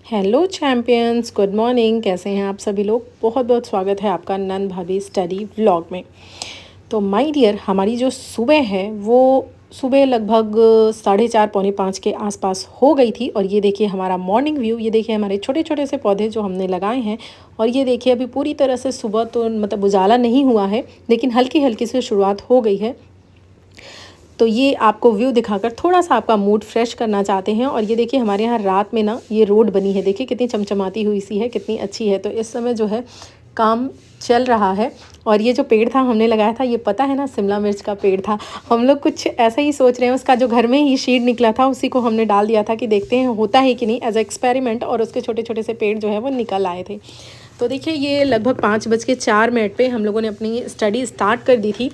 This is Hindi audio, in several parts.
Hello champions, good morning. कैसे हैं आप सभी लोग? बहुत बहुत स्वागत है आपका नंद भाभी स्टडी व्लॉग में। तो माय डियर, हमारी जो सुबह है वो सुबह लगभग 4:30 पौने 5 के आसपास हो गई थी। और ये देखिए हमारा मॉर्निंग व्यू, ये देखिए हमारे छोटे छोटे से पौधे जो हमने लगाए हैं। और ये देखिए अभी पूरी तरह से सुबह तो मतलब उजाला नहीं हुआ है, लेकिन हल्की हल्की से शुरुआत हो गई है। तो ये आपको व्यू दिखाकर थोड़ा सा आपका मूड फ्रेश करना चाहते हैं। और ये देखिए हमारे यहाँ रात में ना ये रोड बनी है, देखिए कितनी चमचमाती हुई सी है, कितनी अच्छी है। तो इस समय जो है काम चल रहा है। और ये जो पेड़ था हमने लगाया था, ये पता है ना, शिमला मिर्च का पेड़ था। हम लोग कुछ ऐसा ही सोच रहे हैं, उसका जो घर में ही सीड निकला था उसी को हमने डाल दिया था कि देखते हैं होता है कि नहीं, एज एक्सपेरिमेंट। और उसके छोटे छोटे से पेड़ जो है वो निकल आए थे। तो देखिए ये लगभग 5:04 पे हम लोगों ने अपनी स्टडी स्टार्ट कर दी थी।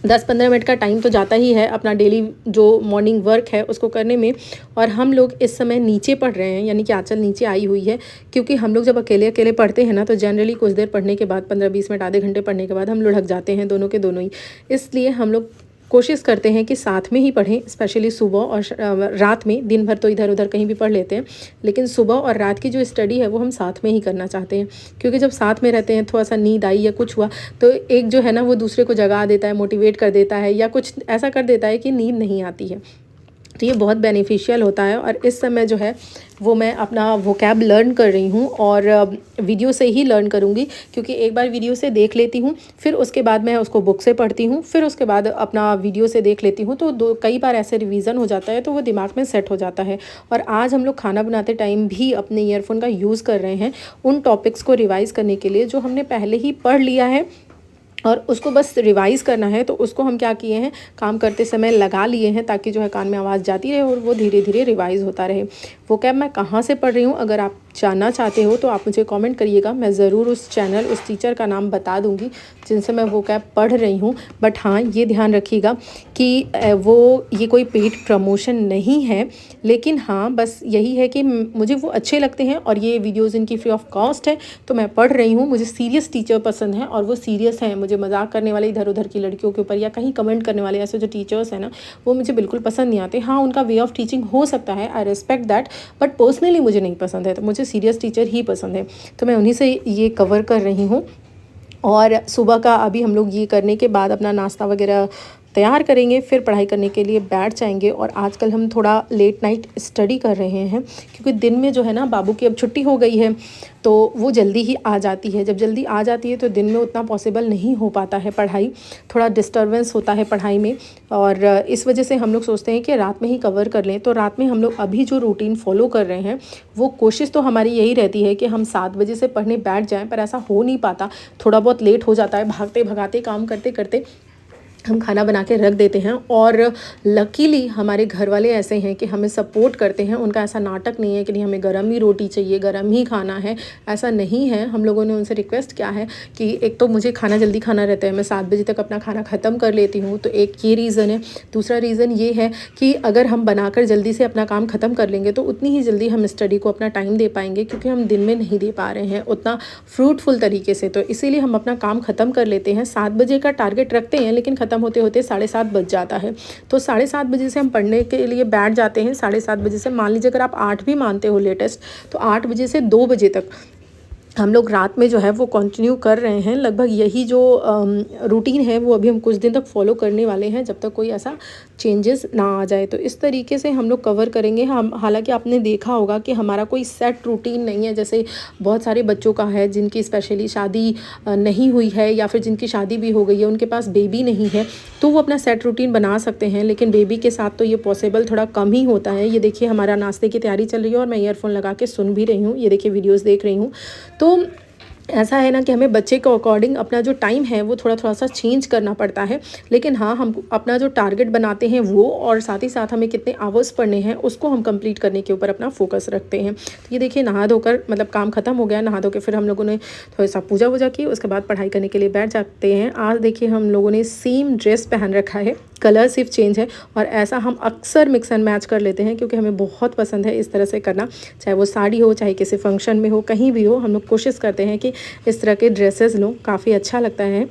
10-15 मिनट का टाइम तो जाता ही है अपना डेली जो मॉर्निंग वर्क है उसको करने में। और हम लोग इस समय नीचे पढ़ रहे हैं, यानी कि आंचल नीचे आई हुई है। क्योंकि हम लोग जब अकेले अकेले पढ़ते हैं ना, तो जनरली कुछ देर पढ़ने के बाद 15-20 मिनट आधे घंटे पढ़ने के बाद हम लुढ़क जाते हैं, दोनों के दोनों ही। इसलिए हम लोग कोशिश करते हैं कि साथ में ही पढ़ें, स्पेशली सुबह और रात में। दिन भर तो इधर उधर कहीं भी पढ़ लेते हैं, लेकिन सुबह और रात की जो स्टडी है वो हम साथ में ही करना चाहते हैं। क्योंकि जब साथ में रहते हैं, थोड़ा सा नींद आई या कुछ हुआ तो एक जो है ना वो दूसरे को जगा देता है, मोटिवेट कर देता है, या कुछ ऐसा कर देता है कि नींद नहीं आती है। तो ये बहुत बेनिफिशियल होता है। और इस समय जो है वो मैं अपना वोकैब लर्न कर रही हूँ, और वीडियो से ही लर्न करूँगी। क्योंकि एक बार वीडियो से देख लेती हूँ, फिर उसके बाद मैं उसको बुक से पढ़ती हूँ, फिर उसके बाद अपना वीडियो से देख लेती हूँ। तो कई बार ऐसे रिवीजन हो जाता है, तो वो दिमाग में सेट हो जाता है। और आज हम लोग खाना बनाते टाइम भी अपने ईयरफोन का यूज़ कर रहे हैं उन टॉपिक्स को रिवाइज़ करने के लिए जो हमने पहले ही पढ़ लिया है, और उसको बस रिवाइज़ करना है। तो उसको हम क्या किए हैं, काम करते समय लगा लिए हैं, ताकि जो है कान में आवाज़ जाती रहे और वो धीरे धीरे रिवाइज़ होता रहे। वो कैब मैं कहाँ से पढ़ रही हूँ, अगर आप जानना चाहते हो तो आप मुझे कमेंट करिएगा। मैं ज़रूर उस चैनल, उस टीचर का नाम बता दूँगी जिनसे मैं वो कैब पढ़ रही हूँ। बट हाँ, ये ध्यान रखिएगा कि ये कोई पेड प्रमोशन नहीं है, लेकिन हाँ बस यही है कि मुझे वो अच्छे लगते हैं और ये वीडियोज़ इनकी फ्री ऑफ कॉस्ट है। तो मैं पढ़ रही हूँ। मुझे सीरियस टीचर पसंद हैं, और वो सीरियस हैं। मुझे मजाक करने वाले इधर उधर की लड़कियों के ऊपर या कहीं कमेंट करने वाले ऐसे जो टीचर्स हैं ना, वो मुझे बिल्कुल पसंद नहीं आते। हाँ, उनका वे ऑफ टीचिंग हो सकता है, I respect that, but personally मुझे नहीं पसंद है। तो मुझे सीरियस टीचर ही पसंद है। तो मैं उन्हीं से ये कवर कर रही हूँ। और सुबह का अभी हम लोग ये करने के बाद अपना नाश्ता वगैरह तैयार करेंगे, फिर पढ़ाई करने के लिए बैठ जाएंगे। और आजकल हम थोड़ा लेट नाइट स्टडी कर रहे हैं, क्योंकि दिन में जो है ना बाबू की अब छुट्टी हो गई है, तो वो जल्दी ही आ जाती है। जब जल्दी आ जाती है तो दिन में उतना पॉसिबल नहीं हो पाता है पढ़ाई, थोड़ा डिस्टर्बेंस होता है पढ़ाई में। और इस वजह से हम लोग सोचते हैं कि रात में ही कवर कर लें। तो रात में हम लोग अभी जो रूटीन फॉलो कर रहे हैं, वो कोशिश तो हमारी यही रहती है कि हम 7 बजे से पढ़ने बैठ जाएं, पर ऐसा हो नहीं पाता। थोड़ा बहुत लेट हो जाता है, भागते भगाते काम करते करते हम खाना बना के रख देते हैं। और लकीली हमारे घर वाले ऐसे हैं कि हमें सपोर्ट करते हैं। उनका ऐसा नाटक नहीं है कि नहीं हमें गर्म ही रोटी चाहिए, गर्म ही खाना है, ऐसा नहीं है। हम लोगों ने उनसे रिक्वेस्ट किया है कि एक तो मुझे खाना जल्दी खाना रहता है, मैं 7 बजे तक अपना खाना ख़त्म कर लेती हूँ, तो एक ये रीज़न है। दूसरा रीज़न ये है कि अगर हम बनाकर जल्दी से अपना काम ख़त्म कर लेंगे तो उतनी ही जल्दी हम स्टडी को अपना टाइम दे पाएंगे, क्योंकि हम दिन में नहीं दे पा रहे हैं उतना फ्रूटफुल तरीके से। तो इसीलिए हम अपना काम ख़त्म कर लेते हैं। 7 बजे का टारगेट रखते हैं, लेकिन ख़त्म होते होते 7:30 बज जाता है। तो 7:30 बजे से हम पढ़ने के लिए बैठ जाते हैं। 7:30 बजे से, मान लीजिए अगर आप 8 भी मानते हो लेटेस्ट, तो 8 बजे से 2 बजे तक हम लोग रात में जो है वो कंटिन्यू कर रहे हैं। लगभग यही जो रूटीन है वो अभी हम कुछ दिन तक फॉलो करने वाले हैं, जब तक कोई ऐसा चेंजेस ना आ जाए। तो इस तरीके से हम लोग कवर करेंगे। हम हालांकि आपने देखा होगा कि हमारा कोई सेट रूटीन नहीं है, जैसे बहुत सारे बच्चों का है जिनकी स्पेशली शादी नहीं हुई है, या फिर जिनकी शादी भी हो गई है, उनके पास बेबी नहीं है, तो वो अपना सेट रूटीन बना सकते हैं। लेकिन बेबी के साथ तो ये पॉसिबल थोड़ा कम ही होता है। ये देखिए हमारा नाश्ते की तैयारी चल रही है और मैं ईयरफोन लगा के सुन भी रही हूँ। ये देखिए वीडियोज़ देख रही हूँ। तो ऐसा है ना कि हमें बच्चे के अकॉर्डिंग अपना जो टाइम है वो थोड़ा थोड़ा सा चेंज करना पड़ता है। लेकिन हाँ, हम अपना जो टारगेट बनाते हैं वो, और साथ ही साथ हमें कितने आवर्स पढ़ने हैं उसको हम कंप्लीट करने के ऊपर अपना फोकस रखते हैं। तो ये देखिए नहा धोकर, मतलब काम खत्म हो गया, नहा धो के फिर हम लोगों ने थोड़ा सा पूजा वूजा की, उसके बाद पढ़ाई करने के लिए बैठ जाते हैं। आज देखिए हम लोगों ने सेम ड्रेस पहन रखा है, कलर सिर्फ चेंज है। और ऐसा हम अक्सर मिक्स एंड मैच कर लेते हैं, क्योंकि हमें बहुत पसंद है इस तरह से करना। चाहे वो साड़ी हो, चाहे किसी फंक्शन में हो, कहीं भी हो, हम लोग कोशिश करते हैं कि इस तरह के ड्रेसेस लो, काफ़ी अच्छा लगता है।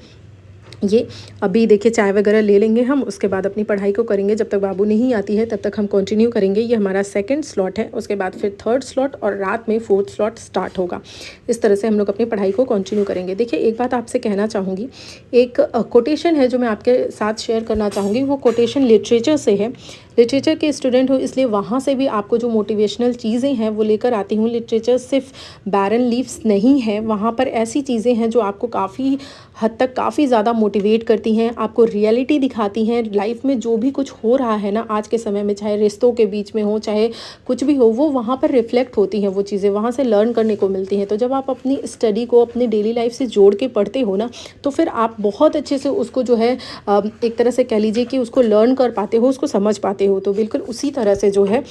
ये अभी देखिए चाय वगैरह ले लेंगे हम, उसके बाद अपनी पढ़ाई को करेंगे। जब तक बाबू नहीं आती है तब तक हम कंटिन्यू करेंगे। ये हमारा सेकंड स्लॉट है, उसके बाद फिर थर्ड स्लॉट और रात में फोर्थ स्लॉट स्टार्ट होगा। इस तरह से हम लोग अपनी पढ़ाई को कंटिन्यू करेंगे। देखिए एक बात आपसे कहना चाहूँगी, एक कोटेशन है जो मैं आपके साथ शेयर करना चाहूँगी। वो कोटेशन लिटरेचर से है। लिटरेचर के स्टूडेंट हो इसलिए वहाँ से भी आपको जो मोटिवेशनल चीज़ें हैं वो लेकर आती हूँ। लिटरेचर सिर्फ बैरन लीव्स नहीं है, वहाँ पर ऐसी चीज़ें हैं जो आपको काफ़ी हद तक काफ़ी ज़्यादा मोटिवेट करती हैं, आपको रियलिटी दिखाती हैं। लाइफ में जो भी कुछ हो रहा है ना आज के समय में, चाहे रिश्तों के बीच में हो, चाहे कुछ भी हो, वो वहाँ पर रिफ्लेक्ट होती हैं। वो चीज़ें वहाँ से लर्न करने को मिलती हैं। तो जब आप अपनी स्टडी को अपनी डेली लाइफ से जोड़ के पढ़ते हो ना, तो फिर आप बहुत अच्छे से उसको जो है एक तरह से कह लीजिए कि उसको लर्न कर पाते हो, उसको समझ पाते हो। तो बिल्कुल उसी तरह से जो है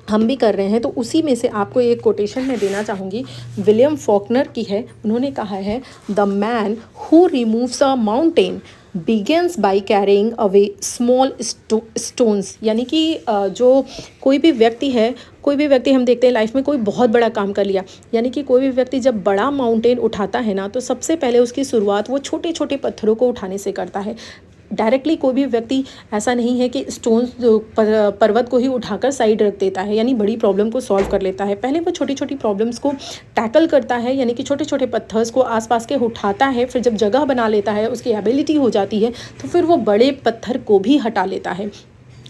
हम भी कर रहे हैं। तो उसी में से आपको एक कोटेशन मैं देना चाहूँगी, विलियम फॉकनर की है। उन्होंने कहा है, the man who removes a mountain begins by carrying away small stones. यानी कि जो कोई भी व्यक्ति है, कोई भी व्यक्ति हम देखते हैं लाइफ में कोई बहुत बड़ा काम कर लिया, यानी कि कोई भी व्यक्ति जब बड़ा माउंटेन उठाता है ना, तो सबसे पहले उसकी शुरुआत वो छोटे छोटे पत्थरों को उठाने से करता है। डायरेक्टली कोई भी व्यक्ति ऐसा नहीं है कि स्टोन्स पर्वत को ही उठाकर साइड रख देता है, यानी बड़ी प्रॉब्लम को सॉल्व कर लेता है। पहले वो छोटी छोटी प्रॉब्लम्स को टैकल करता है, यानी कि छोटे छोटे पत्थर्स को आसपास के उठाता है। फिर जब जगह बना लेता है, उसकी एबिलिटी हो जाती है, तो फिर वो बड़े पत्थर को भी हटा लेता है।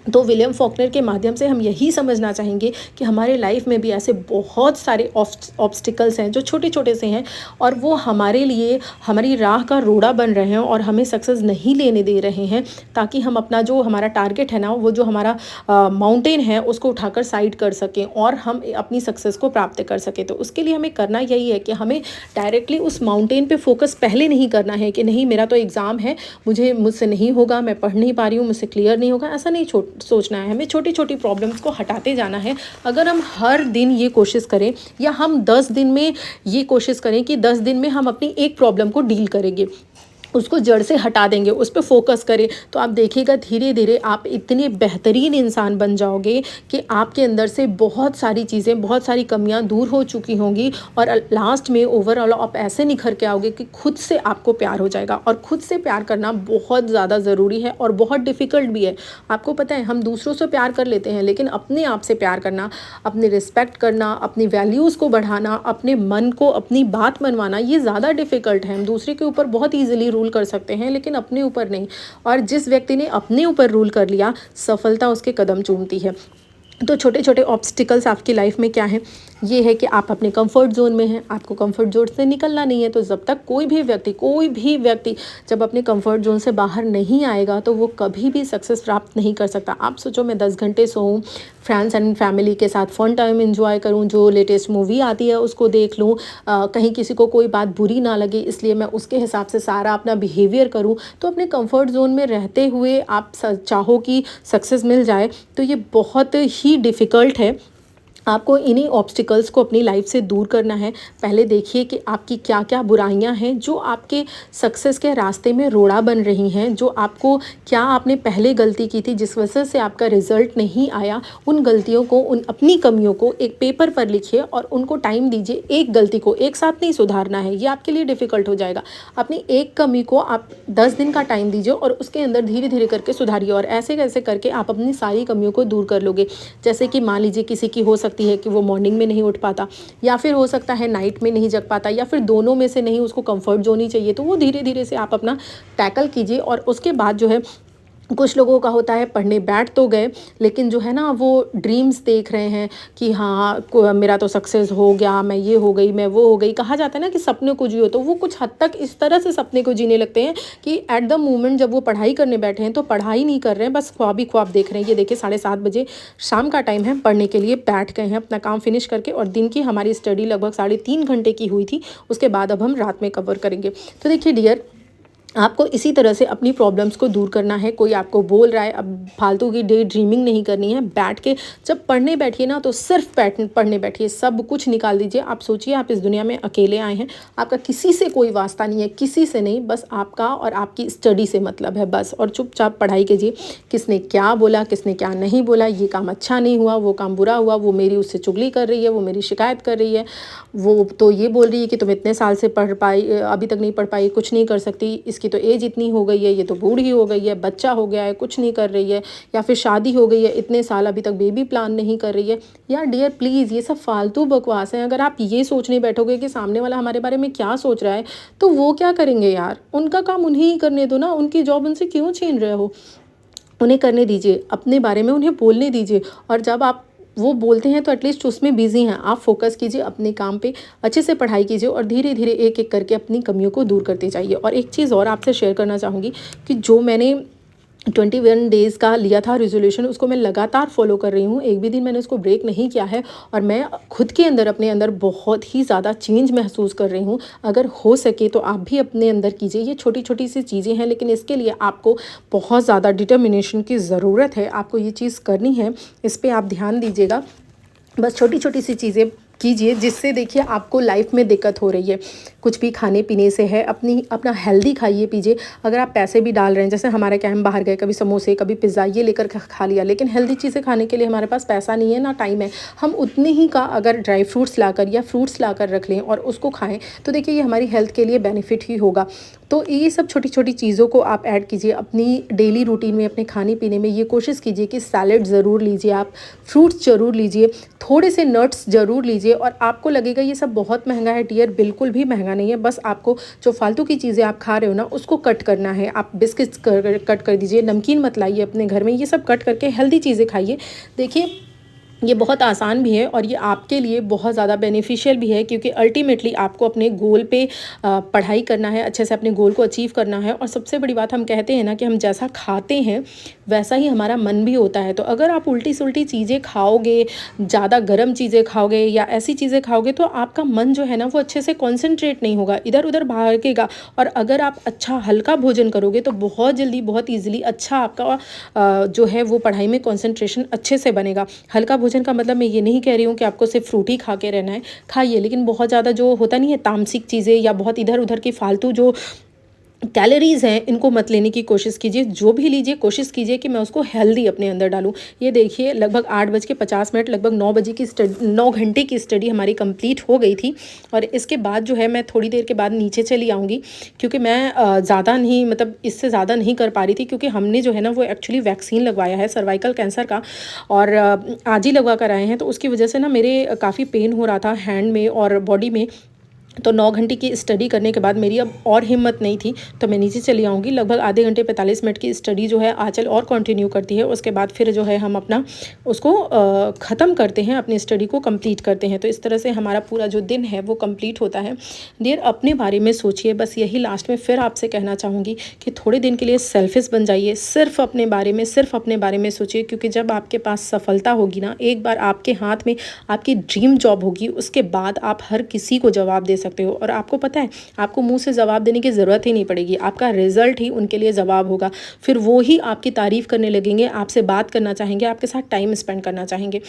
तो विलियम फॉकनर के माध्यम से हम यही समझना चाहेंगे कि हमारे लाइफ में भी ऐसे बहुत सारे ऑब्स्टिकल्स हैं जो छोटे छोटे से हैं, और वो हमारे लिए हमारी राह का रोड़ा बन रहे हैं और हमें सक्सेस नहीं लेने दे रहे हैं, ताकि हम अपना जो हमारा टारगेट है ना, वो जो हमारा माउंटेन है उसको उठाकर साइड कर सकें और हम अपनी सक्सेस को प्राप्त कर सकें। तो उसके लिए हमें करना यही है कि हमें डायरेक्टली उस माउंटेन पे फोकस पहले नहीं करना है कि नहीं मेरा तो एग्ज़ाम है, मुझसे नहीं होगा, मैं पढ़ नहीं पा रही हूँ, मुझसे क्लियर नहीं होगा, ऐसा नहीं सोचना है। हमें छोटी छोटी प्रॉब्लम्स को हटाते जाना है। अगर हम हर दिन ये कोशिश करें, या हम 10 दिन में ये कोशिश करें कि 10 दिन में हम अपनी एक प्रॉब्लम को डील करेंगे, उसको जड़ से हटा देंगे, उस पर फोकस करें, तो आप देखिएगा धीरे धीरे आप इतने बेहतरीन इंसान बन जाओगे कि आपके अंदर से बहुत सारी चीज़ें, बहुत सारी कमियां दूर हो चुकी होंगी, और लास्ट में ओवरऑल आप ऐसे निखर के आओगे कि खुद से आपको प्यार हो जाएगा। और खुद से प्यार करना बहुत ज़्यादा ज़रूरी है और बहुत डिफ़िकल्ट भी है। आपको पता है, हम दूसरों से प्यार कर लेते हैं, लेकिन अपने आप से प्यार करना, अपनी रिस्पेक्ट करना, अपनी वैल्यूज़ को बढ़ाना, अपने मन को अपनी बात मनवाना, ये ज़्यादा डिफ़िकल्ट है। हम दूसरे के ऊपर बहुत ईजिली रूल कर सकते हैं, लेकिन अपने ऊपर नहीं। और जिस व्यक्ति ने अपने ऊपर रूल कर लिया, सफलता उसके कदम चूमती है। तो छोटे छोटे ऑब्स्टिकल्स आपकी लाइफ में क्या है? ये है कि आप अपने कंफर्ट जोन में हैं, आपको कंफर्ट जोन से निकलना नहीं है। तो जब तक कोई भी व्यक्ति जब अपने कंफर्ट जोन से बाहर नहीं आएगा, तो वो कभी भी सक्सेस प्राप्त नहीं कर सकता। आप सोचो, मैं 10 घंटे सोऊं, फ्रेंड्स एंड फैमिली के साथ फ़न टाइम एंजॉय करूं, जो लेटेस्ट मूवी आती है उसको देख लूं, कहीं किसी को कोई बात बुरी ना लगे इसलिए मैं उसके हिसाब से सारा अपना बिहेवियर करूं। तो अपने कंफर्ट जोन में रहते हुए आप चाहो कि सक्सेस मिल जाए, तो ये बहुत ही डिफ़िकल्ट है। आपको इन्हीं ऑब्स्टिकल्स को अपनी लाइफ से दूर करना है। पहले देखिए कि आपकी क्या क्या बुराइयां हैं जो आपके सक्सेस के रास्ते में रोड़ा बन रही हैं, जो आपको, क्या आपने पहले गलती की थी जिस वजह से आपका रिजल्ट नहीं आया। उन गलतियों को, उन अपनी कमियों को एक पेपर पर लिखिए और उनको टाइम दीजिए। एक गलती को एक साथ नहीं सुधारना है, ये आपके लिए डिफ़िकल्ट हो जाएगा। अपनी एक कमी को आप 10 दिन का टाइम दीजिए और उसके अंदर धीरे धीरे करके सुधारिए, और ऐसे कैसे करके आप अपनी सारी कमियों को दूर कर लोगे। जैसे कि मान लीजिए किसी की हो सकती है कि वो मॉर्निंग में नहीं उठ पाता, या फिर हो सकता है नाइट में नहीं जग पाता, या फिर दोनों में से नहीं, उसको कंफर्ट जोन ही चाहिए। तो वो धीरे धीरे से आप अपना टैकल कीजिए। और उसके बाद जो है, कुछ लोगों का होता है पढ़ने बैठ तो गए, लेकिन जो है ना वो ड्रीम्स देख रहे हैं कि हाँ मेरा तो सक्सेस हो गया, मैं ये हो गई, मैं वो हो गई। कहा जाता है ना कि सपने को जियो, तो वो कुछ हद तक इस तरह से सपने को जीने लगते हैं कि एट द मोमेंट जब वो पढ़ाई करने बैठे हैं तो पढ़ाई नहीं कर रहे हैं, बस ख्वाब ही ख्वाब देख रहे हैं। ये देखिए 7:30 बजे शाम का टाइम है, पढ़ने के लिए बैठ गए हैं अपना काम फिनिश करके, और दिन की हमारी स्टडी लगभग 3.5 घंटे की हुई थी। उसके बाद अब हम रात में कवर करेंगे। तो देखिए डियर, आपको इसी तरह से अपनी प्रॉब्लम्स को दूर करना है। कोई आपको बोल रहा है, अब फालतू की डे ड्रीमिंग नहीं करनी है। बैठ के जब पढ़ने बैठिए ना, तो सिर्फ पढ़ने बैठिए, सब कुछ निकाल दीजिए। आप सोचिए, आप इस दुनिया में अकेले आए हैं, आपका किसी से कोई वास्ता नहीं है, किसी से नहीं, बस आपका और आपकी स्टडी से मतलब है बस। और चुपचाप पढ़ाई कीजिए। किसने क्या बोला, किसने क्या नहीं बोला, ये काम अच्छा नहीं हुआ, वो काम बुरा हुआ, वो मेरी उससे चुगली कर रही है, वो मेरी शिकायत कर रही है, वो तो ये बोल रही है कि तुम इतने साल से पढ़ पाई, अभी तक नहीं पढ़ पाई, कुछ नहीं कर सकती, इसकी तो एज इतनी हो गई है, ये तो बूढ़ी हो गई है, बच्चा हो गया है, कुछ नहीं कर रही है, या फिर शादी हो गई है, इतने साल अभी तक बेबी प्लान नहीं कर रही है। यार डियर प्लीज़, ये सब फालतू बकवास है। अगर आप ये सोचने बैठोगे कि सामने वाला हमारे बारे में क्या सोच रहा है, तो वो क्या करेंगे यार? उनका काम उन्हें ही करने दो ना, उनकी जॉब उनसे क्यों छीन रहे हो? उन्हें करने दीजिए, अपने बारे में उन्हें बोलने दीजिए। और जब आप वो बोलते हैं तो एटलीस्ट उसमें बिज़ी हैं, आप फोकस कीजिए अपने काम पे, अच्छे से पढ़ाई कीजिए और धीरे धीरे एक एक करके अपनी कमियों को दूर करते जाइए। और एक चीज़ और आपसे शेयर करना चाहूँगी कि जो मैंने 21 डेज़ का लिया था रेज़ोल्यूशन, उसको मैं लगातार फॉलो कर रही हूँ। एक भी दिन मैंने उसको ब्रेक नहीं किया है और मैं खुद के अंदर, अपने अंदर बहुत ही ज़्यादा चेंज महसूस कर रही हूँ। अगर हो सके तो आप भी अपने अंदर कीजिए। ये छोटी छोटी सी चीज़ें हैं, लेकिन इसके लिए आपको बहुत ज़्यादा डिटर्मिनेशन की ज़रूरत है। आपको ये चीज़ करनी है, इस पर आप ध्यान दीजिएगा। बस छोटी छोटी सी चीज़ें कीजिए, जिससे देखिए आपको लाइफ में दिक्कत हो रही है, कुछ भी खाने पीने से है, अपना हेल्दी खाइए पीजिए। अगर आप पैसे भी डाल रहे हैं, जैसे हमारे क्या, हम बाहर गए, कभी समोसे, कभी पिज़्ज़ा, ये लेकर खा लिया, लेकिन हेल्दी चीज़ें खाने के लिए हमारे पास पैसा नहीं है, ना टाइम है। हम उतने ही का अगर ड्राई फ्रूट्स लाकर या फ्रूट्स लाकर रख लें और उसको खाएं, तो देखिए ये हमारी हेल्थ के लिए बेनिफिट ही होगा। तो ये सब छोटी छोटी चीज़ों को आप ऐड कीजिए अपनी डेली रूटीन में, अपने खाने पीने में। ये कोशिश कीजिए कि सैलेड ज़रूर लीजिए, आप फ्रूट्स ज़रूर लीजिए, थोड़े से नट्स ज़रूर लीजिए। और आपको लगेगा ये सब बहुत महंगा है, डियर, बिल्कुल भी महंगा नहीं है। बस आपको जो फालतू की चीज़ें आप खा रहे हो ना, उसको कट करना है। आप बिस्किट्स कट कर दीजिए, नमकीन मत लाइए अपने घर में, ये सब कट करके हेल्दी चीज़ें खाइए। देखिए ये बहुत आसान भी है और ये आपके लिए बहुत ज़्यादा बेनिफिशियल भी है, क्योंकि अल्टीमेटली आपको अपने गोल पे पढ़ाई करना है, अच्छे से अपने गोल को अचीव करना है। और सबसे बड़ी बात, हम कहते हैं ना कि हम जैसा खाते हैं वैसा ही हमारा मन भी होता है। तो अगर आप उल्टी सुल्टी चीज़ें खाओगे, ज़्यादा गर्म चीज़ें खाओगे या ऐसी चीज़ें खाओगे, तो आपका मन जो है ना वो अच्छे से कॉन्सेंट्रेट नहीं होगा, इधर उधर भागेगा। और अगर आप अच्छा हल्का भोजन करोगे तो बहुत जल्दी, बहुत ईजिली अच्छा आपका जो है वो पढ़ाई में कॉन्सेंट्रेशन अच्छे से बनेगा। हल्का भोजन का मतलब मैं ये नहीं कह रही हूँ कि आपको सिर्फ फ्रूट ही खा के रहना है, खाइए, लेकिन बहुत ज़्यादा जो होता नहीं है तामसिक चीज़ें या बहुत इधर उधर की फालतू जो कैलोरीज़ हैं, इनको मत लेने की कोशिश कीजिए। जो भी लीजिए कोशिश कीजिए कि मैं उसको हेल्दी अपने अंदर डालूँ। ये देखिए लगभग 8:50, लगभग 9 बजे की 9 घंटे की स्टडी हमारी कंप्लीट हो गई थी। और इसके बाद जो है मैं थोड़ी देर के बाद नीचे चली आऊँगी, क्योंकि मैं ज़्यादा नहीं, मतलब इससे ज़्यादा नहीं कर पा रही थी, क्योंकि हमने जो है ना वो एक्चुअली वैक्सीन लगवाया है सर्वाइकल कैंसर का, और आज ही लगवा कर आए हैं। तो उसकी वजह से ना मेरे काफ़ी पेन हो रहा था हैंड में और बॉडी में। तो 9 घंटे की स्टडी करने के बाद मेरी अब और हिम्मत नहीं थी, तो मैं नीचे चली आऊँगी। लगभग आधे घंटे 45 मिनट की स्टडी जो है आंचल और कंटिन्यू करती है। उसके बाद फिर जो है हम अपना उसको ख़त्म करते हैं, अपनी स्टडी को कंप्लीट करते हैं। तो इस तरह से हमारा पूरा जो दिन है वो कंप्लीट होता है। डियर, अपने बारे में सोचिए। बस यही लास्ट में फिर आपसे कहना चाहूँगी कि थोड़े दिन के लिए सेल्फिश बन जाइए, सिर्फ अपने बारे में सोचिए। क्योंकि जब आपके पास सफलता होगी ना, एक बार आपके हाथ में आपकी ड्रीम जॉब होगी, उसके बाद आप हर किसी को जवाब दे सकते हो। और आपको पता है, आपको मुंह से जवाब देने की ज़रूरत ही नहीं पड़ेगी, आपका रिजल्ट ही उनके लिए जवाब होगा। फिर वो ही आपकी तारीफ़ करने लगेंगे, आपसे बात करना चाहेंगे, आपके साथ टाइम स्पेंड करना चाहेंगे।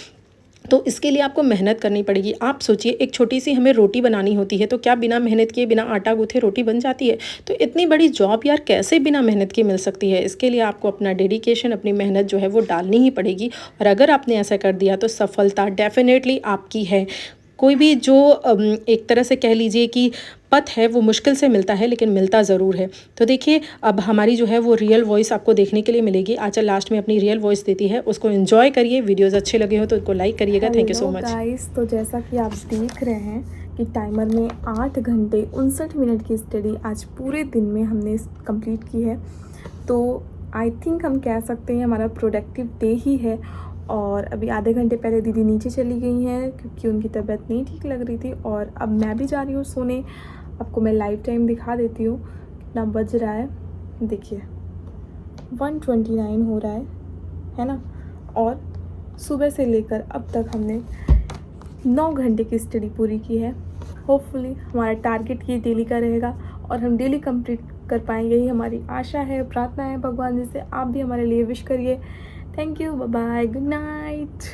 तो इसके लिए आपको मेहनत करनी पड़ेगी। आप सोचिए, एक छोटी सी हमें रोटी बनानी होती है, तो क्या बिना मेहनत किए, बिना आटा गूँथे रोटी बन जाती है? तो इतनी बड़ी जॉब यार कैसे बिना मेहनत के मिल सकती है? इसके लिए आपको अपना डेडिकेशन, अपनी मेहनत जो है वो डालनी ही पड़ेगी। और अगर आपने ऐसा कर दिया तो सफलता डेफिनेटली आपकी है। कोई भी जो एक तरह से कह लीजिए कि पथ है, वो मुश्किल से मिलता है, लेकिन मिलता ज़रूर है। तो देखिए, अब हमारी जो है वो रियल वॉइस आपको देखने के लिए मिलेगी। आंचल लास्ट में अपनी रियल वॉइस देती है, उसको एंजॉय करिए। वीडियोस अच्छे लगे हो तो उनको लाइक करिएगा। Thank you so much guys. तो जैसा कि आप देख रहे हैं कि टाइमर में 8 घंटे 59 मिनट की स्टडी आज पूरे दिन में हमने कंप्लीट की है। तो आई थिंक हम कह सकते हैं हमारा प्रोडक्टिव डे ही है। और अभी आधे घंटे पहले दीदी नीचे चली गई हैं क्योंकि उनकी तबीयत नहीं ठीक लग रही थी। और अब मैं भी जा रही हूँ सोने। आपको मैं लाइव टाइम दिखा देती हूँ कितना बज रहा है। देखिए 1:29 हो रहा है ना। और सुबह से लेकर अब तक हमने 9 घंटे की स्टडी पूरी की है। होपफुली हमारा टारगेट ये डेली का रहेगा और हम डेली कंप्लीट कर पाएंगे, यही हमारी आशा है, प्रार्थना है भगवान जी से। आप भी हमारे लिए विश करिए। Thank you, bye bye, good night.